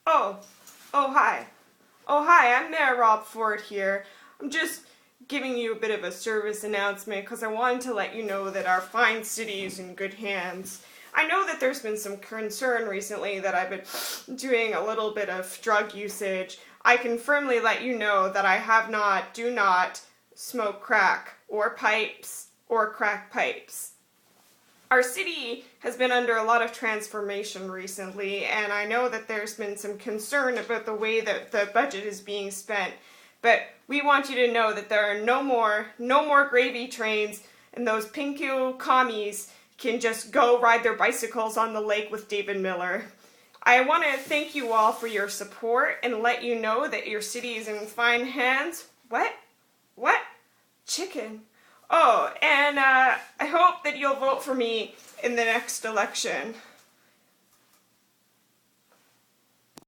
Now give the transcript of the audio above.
Oh, hi. Oh, hi, I'm Mayor Rob Ford here. I'm just giving you a bit of a service announcement because I wanted to let you know that our fine city is in good hands. I know that there's been some concern recently that I've been doing a little bit of drug usage. I can firmly let you know that do not smoke crack or pipes or crack pipes. Our city has been under a lot of transformation recently, and I know that there's been some concern about the way that the budget is being spent. But we want you to know that there are no more gravy trains, and those pinko commies can just go ride their bicycles on the lake with David Miller. I want to thank you all for your support and let you know that your city is in fine hands. What? What? Chicken. Oh, and I hope that you'll vote for me in the next election.